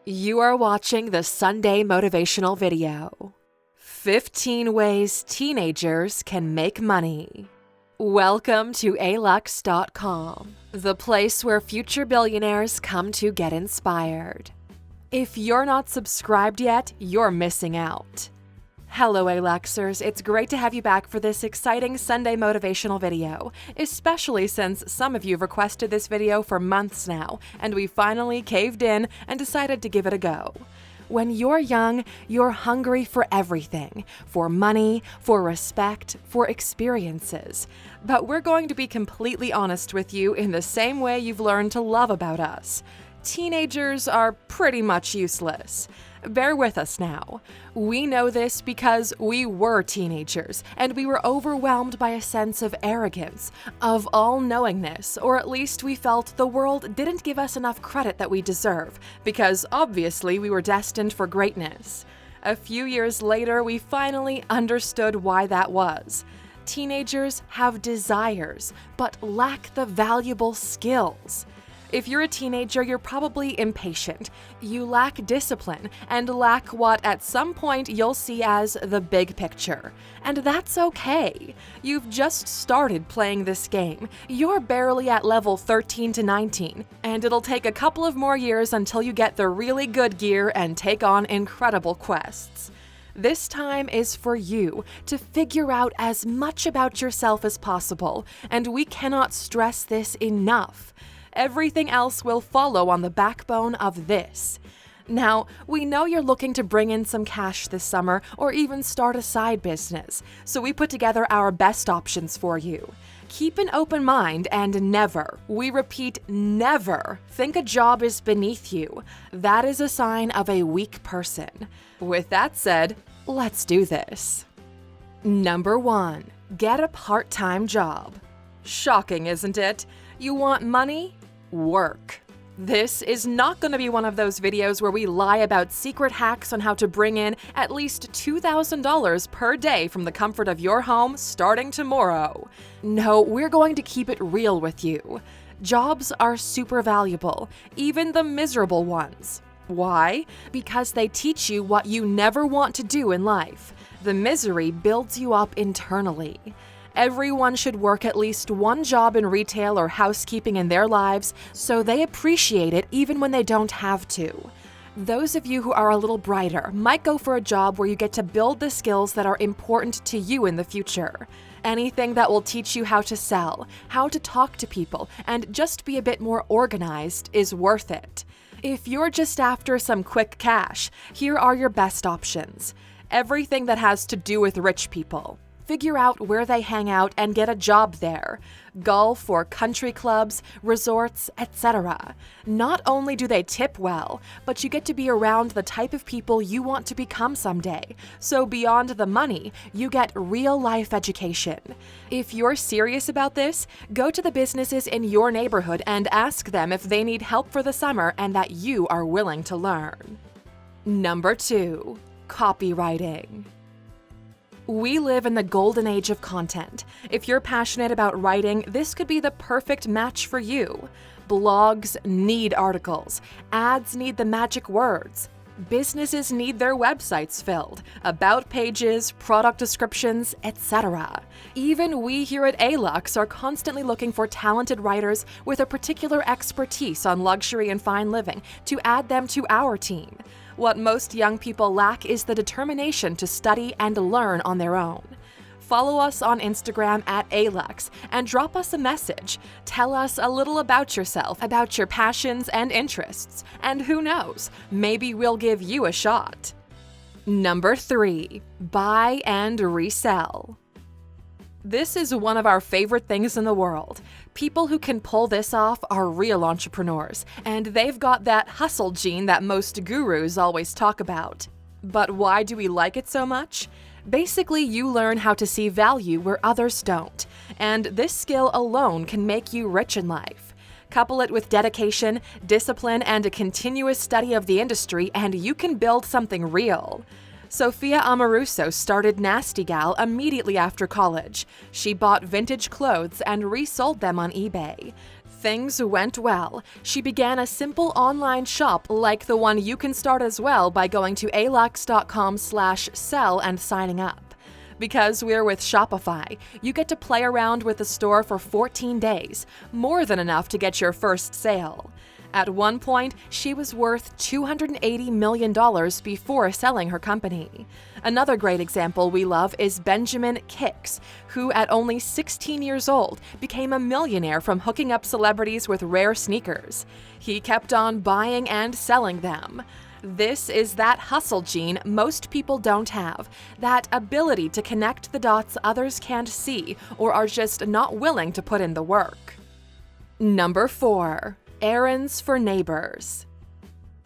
You are watching the Sunday Motivational video. 15 Ways Teenagers Can Make Money. Welcome to Alux.com, the place where future billionaires come to get inspired. If you're not subscribed yet, you're missing out. Hello Aluxers, it's great to have you back for this exciting Sunday motivational video, especially since some of you have requested this video for months now, and we finally caved in and decided to give it a go. When you're young, you're hungry for everything, for money, for respect, for experiences. But we're going to be completely honest with you in the same way you've learned to love about us. Teenagers are pretty much useless. Bear with us now. We know this because we were teenagers, and we were overwhelmed by a sense of arrogance, of all-knowingness, or at least we felt the world didn't give us enough credit that we deserve, because obviously we were destined for greatness. A few years later, we finally understood why that was. Teenagers have desires, but lack the valuable skills. If you're a teenager, you're probably impatient. You lack discipline and lack what at some point you'll see as the big picture. And that's okay. You've just started playing this game. You're barely at level 13 to 19, and it'll take a couple of more years until you get the really good gear and take on incredible quests. This time is for you to figure out as much about yourself as possible, and we cannot stress this enough. Everything else will follow on the backbone of this. Now, we know you're looking to bring in some cash this summer or even start a side business, so we put together our best options for you. Keep an open mind and never, we repeat never, think a job is beneath you. That is a sign of a weak person. With that said, let's do this. Number 1. Get a part-time job. Shocking, isn't it? You want money? Work. This is not going to be one of those videos where we lie about secret hacks on how to bring in at least $2,000 per day from the comfort of your home starting tomorrow. No, we're going to keep it real with you. Jobs are super valuable, even the miserable ones. Why? Because they teach you what you never want to do in life. The misery builds you up internally. Everyone should work at least one job in retail or housekeeping in their lives, so they appreciate it even when they don't have to. Those of you who are a little brighter might go for a job where you get to build the skills that are important to you in the future. Anything that will teach you how to sell, how to talk to people, and just be a bit more organized is worth it. If you're just after some quick cash, here are your best options. Everything that has to do with rich people. Figure out where they hang out and get a job there. Golf or country clubs, resorts, etc. Not only do they tip well, but you get to be around the type of people you want to become someday. So beyond the money, you get real-life education. If you're serious about this, go to the businesses in your neighborhood and ask them if they need help for the summer and that you are willing to learn. Number 2. Copywriting. We live in the golden age of content. If you're passionate about writing, this could be the perfect match for you. Blogs need articles. Ads need the magic words. Businesses need their websites filled, about pages, product descriptions, etc. Even we here at Alux are constantly looking for talented writers with a particular expertise on luxury and fine living to add them to our team. What most young people lack is the determination to study and learn on their own. Follow us on Instagram at Alux and drop us a message. Tell us a little about yourself, about your passions and interests, and who knows, maybe we'll give you a shot. Number 3. Buy and resell. This is one of our favorite things in the world. People who can pull this off are real entrepreneurs, and they've got that hustle gene that most gurus always talk about. But why do we like it so much? Basically, you learn how to see value where others don't, and this skill alone can make you rich in life. Couple it with dedication, discipline, and a continuous study of the industry, and you can build something real. Sophia Amoruso started Nasty Gal immediately after college. She bought vintage clothes and resold them on eBay. Things went well. She began a simple online shop like the one you can start as well by going to Alux.com/sell and signing up. Because we're with Shopify, you get to play around with the store for 14 days, more than enough to get your first sale. At one point, she was worth $280 million before selling her company. Another great example we love is Benjamin Kicks, who at only 16 years old became a millionaire from hooking up celebrities with rare sneakers. He kept on buying and selling them. This is that hustle gene most people don't have, that ability to connect the dots others can't see or are just not willing to put in the work. Number 4. Errands for neighbors.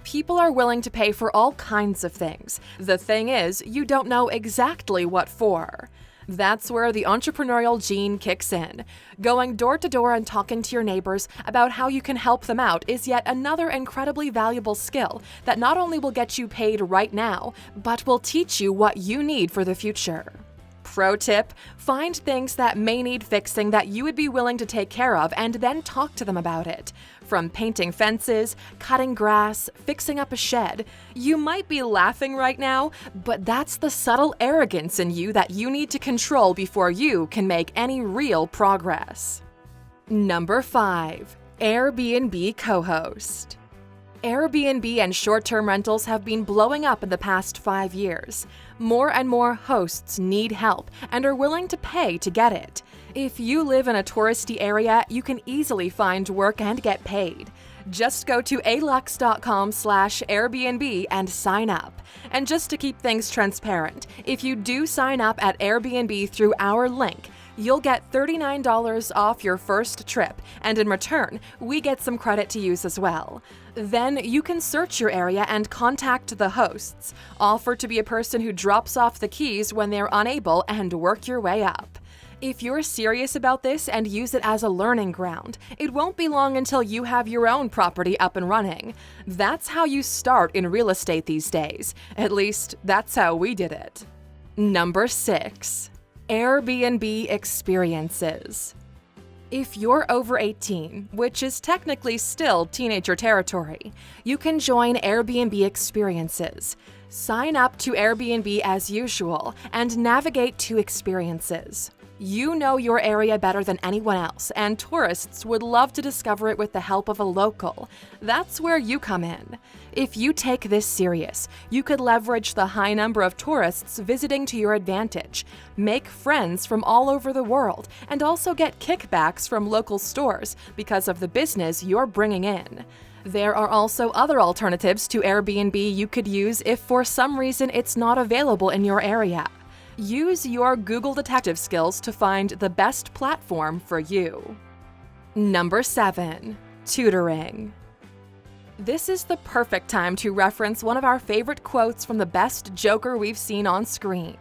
People are willing to pay for all kinds of things. The thing is, you don't know exactly what for. That's where the entrepreneurial gene kicks in. Going door to door and talking to your neighbors about how you can help them out is yet another incredibly valuable skill that not only will get you paid right now, but will teach you what you need for the future. Pro tip: find things that may need fixing that you would be willing to take care of and then talk to them about it. From painting fences, cutting grass, fixing up a shed. You might be laughing right now, but that's the subtle arrogance in you that you need to control before you can make any real progress. Number 5. Airbnb co-host. Airbnb and short-term rentals have been blowing up in the past 5 years. More and more hosts need help and are willing to pay to get it. If you live in a touristy area, you can easily find work and get paid. Just go to Alux.com/Airbnb and sign up. And just to keep things transparent, if you do sign up at Airbnb through our link, you'll get $39 off your first trip, and in return, we get some credit to use as well. Then you can search your area and contact the hosts, offer to be a person who drops off the keys when they're unable, and work your way up. If you're serious about this and use it as a learning ground, it won't be long until you have your own property up and running. That's how you start in real estate these days. At least, that's how we did it. Number 6. Airbnb Experiences. If you're over 18, which is technically still teenager territory, you can join Airbnb Experiences. Sign up to Airbnb as usual and navigate to experiences. You know your area better than anyone else, and tourists would love to discover it with the help of a local. That's where you come in. If you take this serious, you could leverage the high number of tourists visiting to your advantage, make friends from all over the world, and also get kickbacks from local stores because of the business you're bringing in. There are also other alternatives to Airbnb you could use if for some reason it's not available in your area. Use your Google detective skills to find the best platform for you. Number 7. Tutoring. This is the perfect time to reference one of our favorite quotes from the best joker we've seen on screen.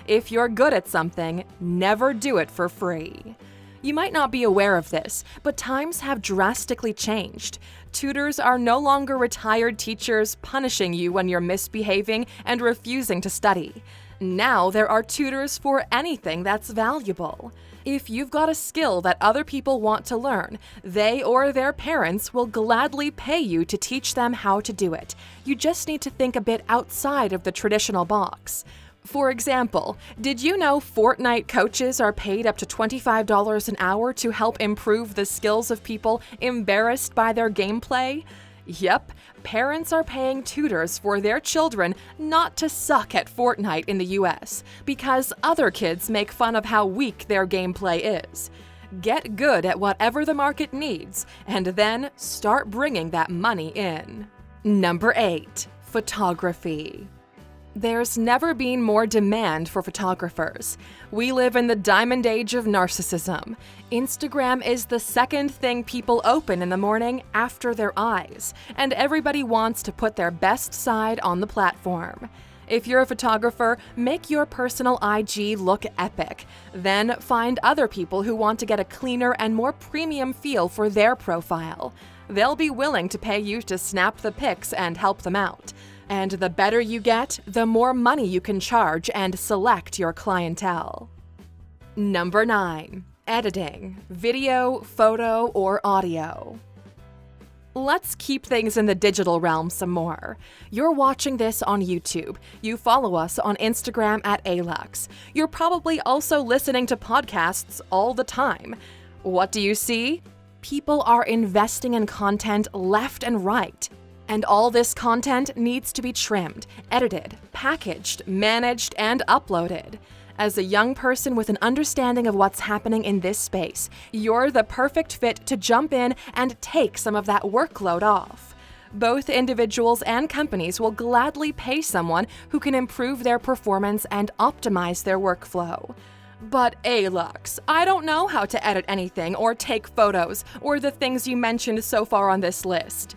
If you're good at something, never do it for free. You might not be aware of this, but times have drastically changed. Tutors are no longer retired teachers punishing you when you're misbehaving and refusing to study. Now there are tutors for anything that's valuable. If you've got a skill that other people want to learn, they or their parents will gladly pay you to teach them how to do it. You just need to think a bit outside of the traditional box. For example, did you know Fortnite coaches are paid up to $25 an hour to help improve the skills of people embarrassed by their gameplay? Yep, parents are paying tutors for their children not to suck at Fortnite in the US, because other kids make fun of how weak their gameplay is. Get good at whatever the market needs, and then start bringing that money in. Number 8. Photography. There's never been more demand for photographers. We live in the diamond age of narcissism. Instagram is the second thing people open in the morning after their eyes, and everybody wants to put their best side on the platform. If you're a photographer, make your personal IG look epic. Then find other people who want to get a cleaner and more premium feel for their profile. They'll be willing to pay you to snap the pics and help them out. And the better you get, the more money you can charge and select your clientele. Number 9. Editing, video, photo, or audio. Let's keep things in the digital realm some more. You're watching this on YouTube. You follow us on Instagram at Alux. You're probably also listening to podcasts all the time. What do you see? People are investing in content left and right. And all this content needs to be trimmed, edited, packaged, managed, and uploaded. As a young person with an understanding of what's happening in this space, you're the perfect fit to jump in and take some of that workload off. Both individuals and companies will gladly pay someone who can improve their performance and optimize their workflow. But Alux, I don't know how to edit anything or take photos or the things you mentioned so far on this list.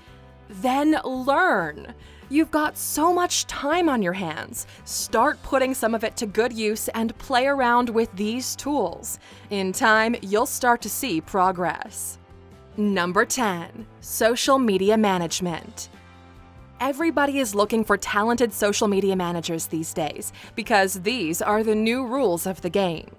Then learn. You've got so much time on your hands. Start putting some of it to good use and play around with these tools. In time, you'll start to see progress. Number 10, social media management. Everybody is looking for talented social media managers these days because these are the new rules of the game.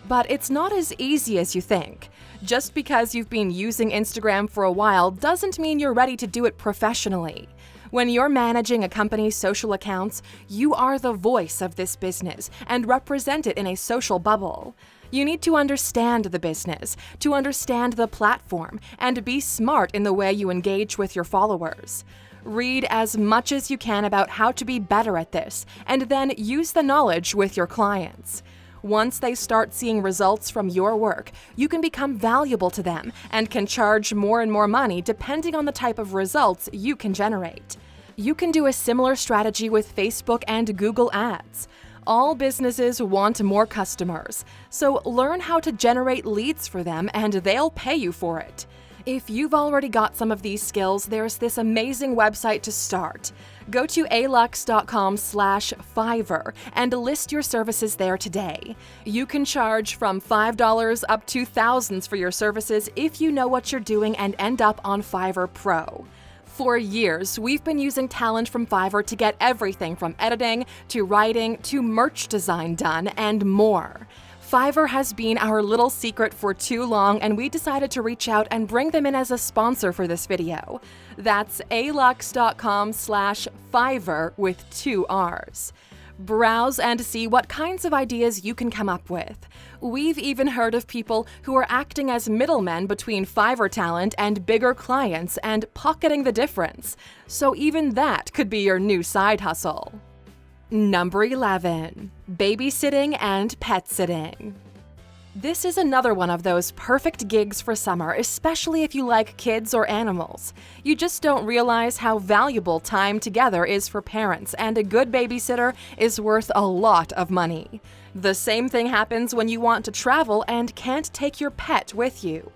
But it's not as easy as you think. Just because you've been using Instagram for a while doesn't mean you're ready to do it professionally. When you're managing a company's social accounts, you are the voice of this business and represent it in a social bubble. You need to understand the business, to understand the platform, and be smart in the way you engage with your followers. Read as much as you can about how to be better at this, and then use the knowledge with your clients. Once they start seeing results from your work, you can become valuable to them and can charge more and more money depending on the type of results you can generate. You can do a similar strategy with Facebook and Google Ads. All businesses want more customers, so learn how to generate leads for them and they'll pay you for it. If you've already got some of these skills, there's this amazing website to start. Go to Alux.com/Fiverr and list your services there today. You can charge from $5 up to thousands for your services if you know what you're doing and end up on Fiverr Pro. For years, we've been using talent from Fiverr to get everything from editing to writing to merch design done and more. Fiverr has been our little secret for too long, and we decided to reach out and bring them in as a sponsor for this video. That's Alux.com/Fiverr with 2 R's. Browse and see what kinds of ideas you can come up with. We've even heard of people who are acting as middlemen between Fiverr talent and bigger clients and pocketing the difference. So even that could be your new side hustle. Number 11, babysitting and pet sitting. This is another one of those perfect gigs for summer, especially if you like kids or animals. You just don't realize how valuable time together is for parents, and a good babysitter is worth a lot of money. The same thing happens when you want to travel and can't take your pet with you.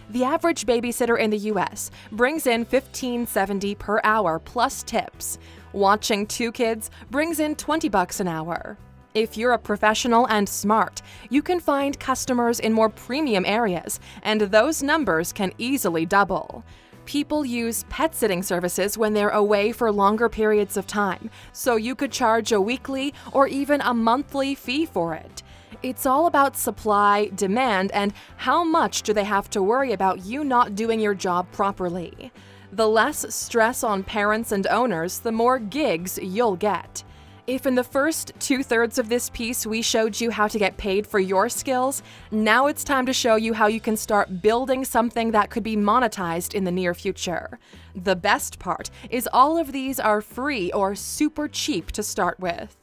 The average babysitter in the US brings in $15.70 per hour plus tips. Watching 2 kids brings in $20 an hour. If you're a professional and smart, you can find customers in more premium areas, and those numbers can easily double. People use pet sitting services when they're away for longer periods of time, so you could charge a weekly or even a monthly fee for it. It's all about supply, demand, and how much do they have to worry about you not doing your job properly. The less stress on parents and owners, the more gigs you'll get. If in the first 2/3 of this piece we showed you how to get paid for your skills, now it's time to show you how you can start building something that could be monetized in the near future. The best part is all of these are free or super cheap to start with.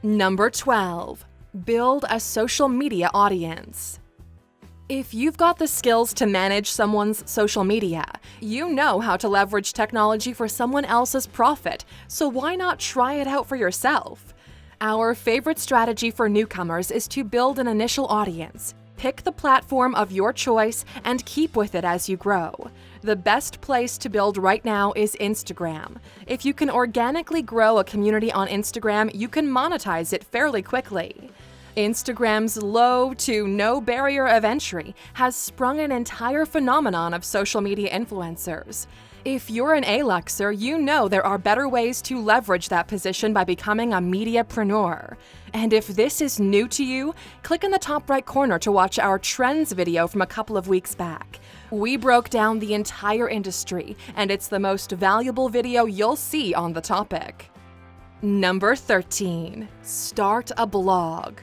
Number 12, build a social media audience. If you've got the skills to manage someone's social media, you know how to leverage technology for someone else's profit, so why not try it out for yourself? Our favorite strategy for newcomers is to build an initial audience. Pick the platform of your choice and keep with it as you grow. The best place to build right now is Instagram. If you can organically grow a community on Instagram, you can monetize it fairly quickly. Instagram's low to no barrier of entry has sprung an entire phenomenon of social media influencers. If you're an Aluxer, you know there are better ways to leverage that position by becoming a mediapreneur. And if this is new to you, click in the top right corner to watch our Trends video from a couple of weeks back. We broke down the entire industry, and it's the most valuable video you'll see on the topic. Number 13. Start a blog.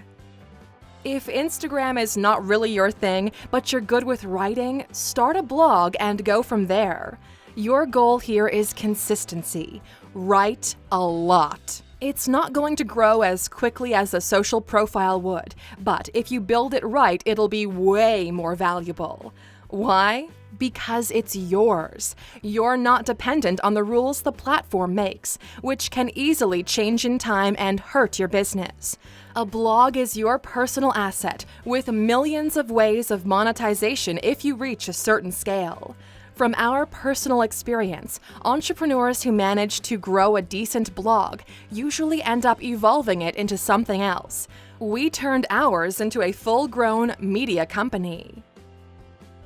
If Instagram is not really your thing, but you're good with writing, start a blog and go from there. Your goal here is consistency. Write a lot. It's not going to grow as quickly as a social profile would, but if you build it right, it'll be way more valuable. Why? Because it's yours. You're not dependent on the rules the platform makes, which can easily change in time and hurt your business. A blog is your personal asset with millions of ways of monetization if you reach a certain scale. From our personal experience, entrepreneurs who manage to grow a decent blog usually end up evolving it into something else. We turned ours into a full-grown media company.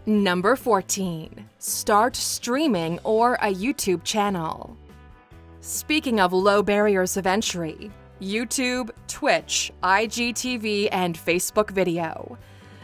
Number 14. Start streaming or a YouTube channel. Speaking of low barriers of entry, YouTube, Twitch, IGTV, and Facebook video.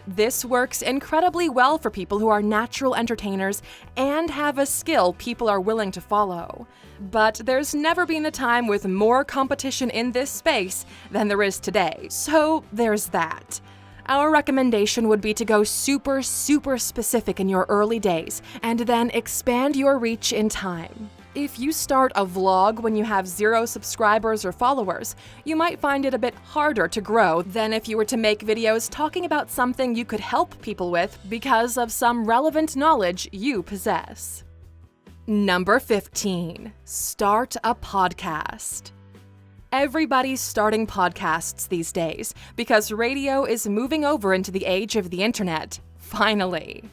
This works incredibly well for people who are natural entertainers and have a skill people are willing to follow. But there's never been a time with more competition in this space than there is today, so there's that. Our recommendation would be to go super specific in your early days and then expand your reach in time. If you start a vlog when you have 0 subscribers or followers, you might find it a bit harder to grow than if you were to make videos talking about something you could help people with because of some relevant knowledge you possess. Number 15. Start a podcast. Everybody's starting podcasts these days because radio is moving over into the age of the internet, finally.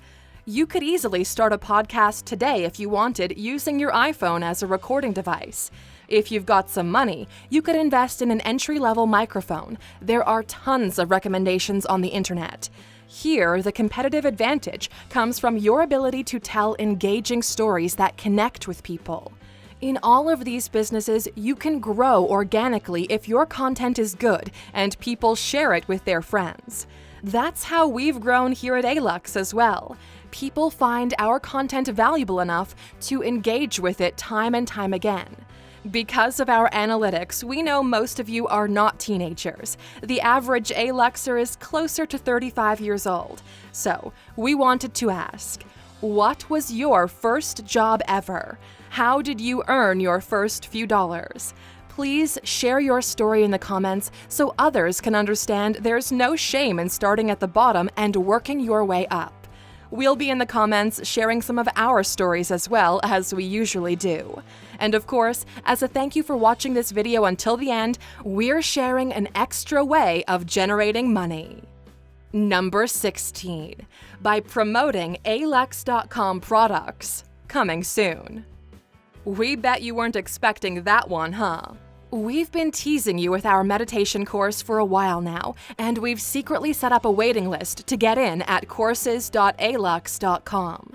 You could easily start a podcast today if you wanted, using your iPhone as a recording device. If you've got some money, you could invest in an entry-level microphone. There are tons of recommendations on the internet. Here, the competitive advantage comes from your ability to tell engaging stories that connect with people. In all of these businesses, you can grow organically if your content is good and people share it with their friends. That's how we've grown here at Alux as well. People find our content valuable enough to engage with it time and time again. Because of our analytics, we know most of you are not teenagers. The average Aluxer is closer to 35 years old. So, we wanted to ask, what was your first job ever? How did you earn your first few dollars? Please share your story in the comments so others can understand there's no shame in starting at the bottom and working your way up. We'll be in the comments sharing some of our stories as well, as we usually do. And of course, as a thank you for watching this video until the end, we're sharing an extra way of generating money. Number 16. By promoting Alux.com products. Coming soon. We bet you weren't expecting that one, huh? We've been teasing you with our meditation course for a while now, and we've secretly set up a waiting list to get in at courses.alux.com.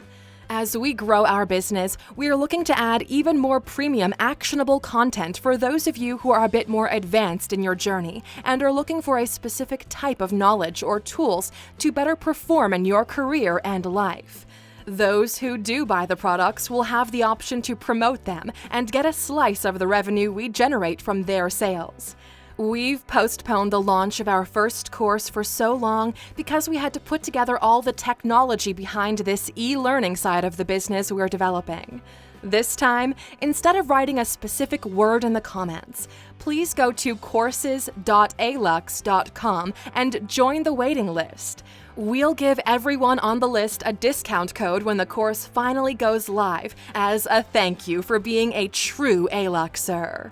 As we grow our business, we are looking to add even more premium actionable content for those of you who are a bit more advanced in your journey and are looking for a specific type of knowledge or tools to better perform in your career and life. Those who do buy the products will have the option to promote them and get a slice of the revenue we generate from their sales. We've postponed the launch of our first course for so long because we had to put together all the technology behind this e-learning side of the business we're developing. This time, instead of writing a specific word in the comments, please go to courses.alux.com and join the waiting list. We'll give everyone on the list a discount code when the course finally goes live as a thank you for being a true Aluxer.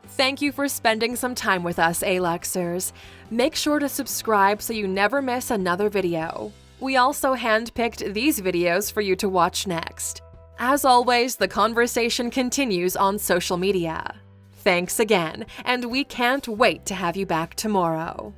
Thank you for spending some time with us, Aluxers. Make sure to subscribe so you never miss another video. We also handpicked these videos for you to watch next. As always, the conversation continues on social media. Thanks again, and we can't wait to have you back tomorrow.